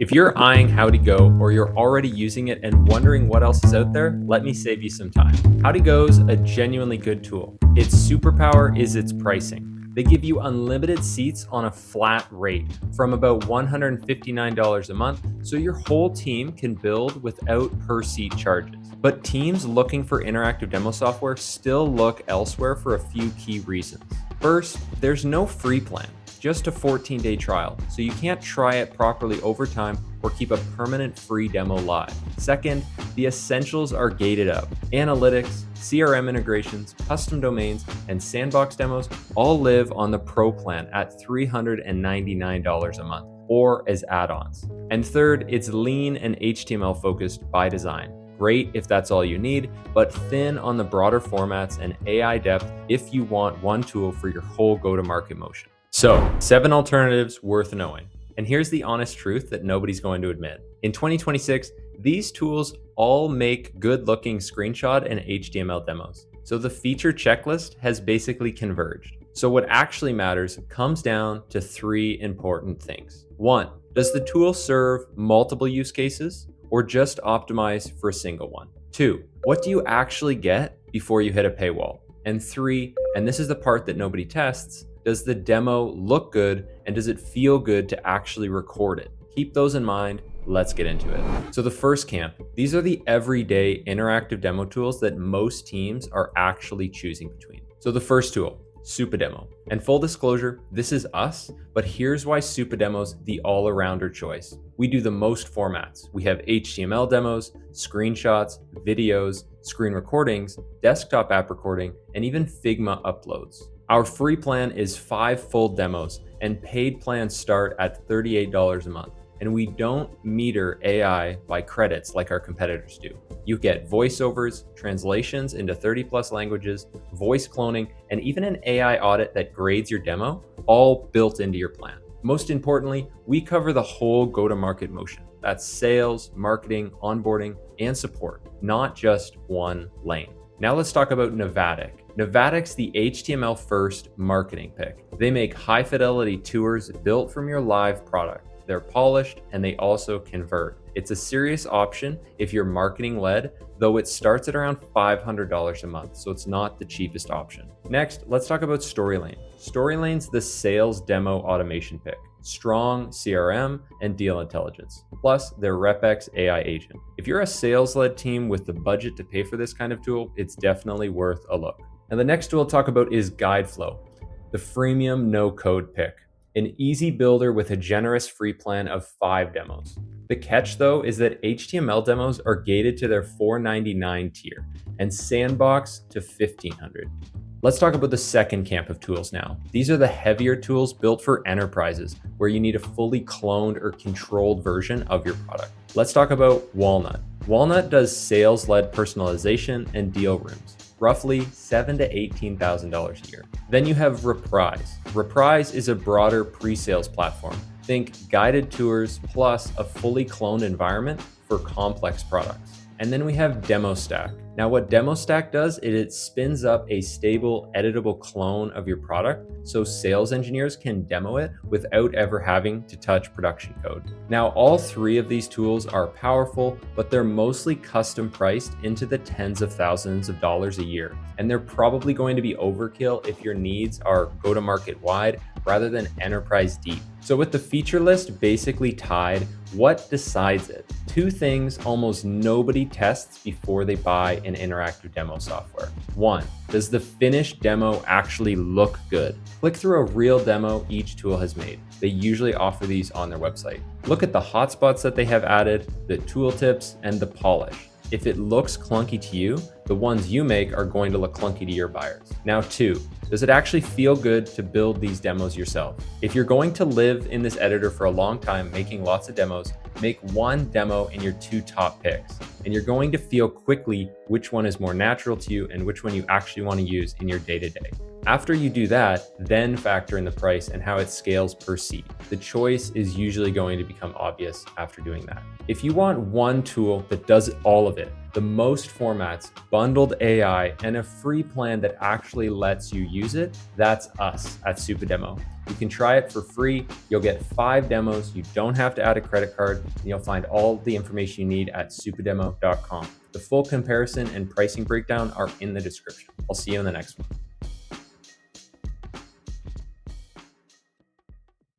If you're eyeing HowdyGo or you're already using it and wondering what else is out there, let me save you some time. HowdyGo's a genuinely good tool. Its superpower is its pricing. They give you unlimited seats on a flat rate from about $159 a month, so your whole team can build without per seat charges. But teams looking for interactive demo software still look elsewhere for a few key reasons. First, there's no free plan, just a 14-day trial, so you can't try it properly over time or keep a permanent free demo live. Second, the essentials are gated up. Analytics, CRM integrations, custom domains, and sandbox demos all live on the Pro plan at $399 a month, or as add-ons. And third, it's lean and HTML focused by design. Great if that's all you need, but thin on the broader formats and AI depth if you want one tool for your whole go-to-market motion. So, 7 alternatives worth knowing. And here's the honest truth that nobody's going to admit. In 2026, these tools all make good-looking screenshot and HTML demos. So the feature checklist has basically converged. So what actually matters comes down to 3 important things. 1, does the tool serve multiple use cases or just optimize for a single one? 2, what do you actually get before you hit a paywall? And 3, and this is the part that nobody tests, does the demo look good and does it feel good to actually record it? Keep those in mind. Let's get into it. So the first camp, these are the everyday interactive demo tools that most teams are actually choosing between. So the first tool, Supademo. And full disclosure, this is us, but here's why Supademo's the all-arounder choice. We do the most formats. We have HTML demos, screenshots, videos, screen recordings, desktop app recording, and even Figma uploads. Our free plan is 5 full demos and paid plans start at $38 a month. And we don't meter AI by credits like our competitors do. You get voiceovers, translations into 30+ languages, voice cloning, and even an AI audit that grades your demo, all built into your plan. Most importantly, we cover the whole go-to-market motion. That's sales, marketing, onboarding, and support, not just one lane. Now let's talk about Navattic. Navattic's the HTML first marketing pick. They make high fidelity tours built from your live product. They're polished and they also convert. It's a serious option if you're marketing led, though it starts at around $500 a month, so it's not the cheapest option. Next, let's talk about Storylane. Storylane's the sales demo automation pick. Strong CRM and deal intelligence, plus their RepX AI agent. If you're a sales-led team with the budget to pay for this kind of tool, it's definitely worth a look. And the next tool I'll talk about is GuideFlow, the freemium no-code pick. An easy builder with a generous free plan of 5 demos. The catch though is that HTML demos are gated to their $499 tier and sandbox to $1,500. Let's talk about the second camp of tools now. These are the heavier tools built for enterprises where you need a fully cloned or controlled version of your product. Let's talk about Walnut. Walnut does sales-led personalization and deal rooms. Roughly $7,000 to $18,000 a year. Then you have Reprise. Reprise is a broader pre-sales platform. Think guided tours plus a fully cloned environment for complex products. And then we have Demostack. Now what Demostack does is it spins up a stable, editable clone of your product so sales engineers can demo it without ever having to touch production code. Now all 3 of these tools are powerful, but they're mostly custom priced into the tens of thousands of dollars a year. And they're probably going to be overkill if your needs are go-to-market wide rather than enterprise deep. So with the feature list basically tied, what decides it? 2 things almost nobody tests before they buy an interactive demo software. 1, does the finished demo actually look good? Click through a real demo each tool has made. They usually offer these on their website. Look at the hotspots that they have added, the tooltips, and the polish. If it looks clunky to you, the ones you make are going to look clunky to your buyers. Now 2, does it actually feel good to build these demos yourself? If you're going to live in this editor for a long time making lots of demos, make 1 demo in your 2 top picks. And you're going to feel quickly which one is more natural to you and which one you actually want to use in your day-to-day. After you do that, then factor in the price and how it scales per seat. The choice is usually going to become obvious after doing that. If you want one tool that does all of it, the most formats, bundled AI, and a free plan that actually lets you use it, that's us at Supademo. You can try it for free. You'll get 5 demos. You don't have to add a credit card. And you'll find all the information you need at supademo.com. The full comparison and pricing breakdown are in the description. I'll see you in the next one.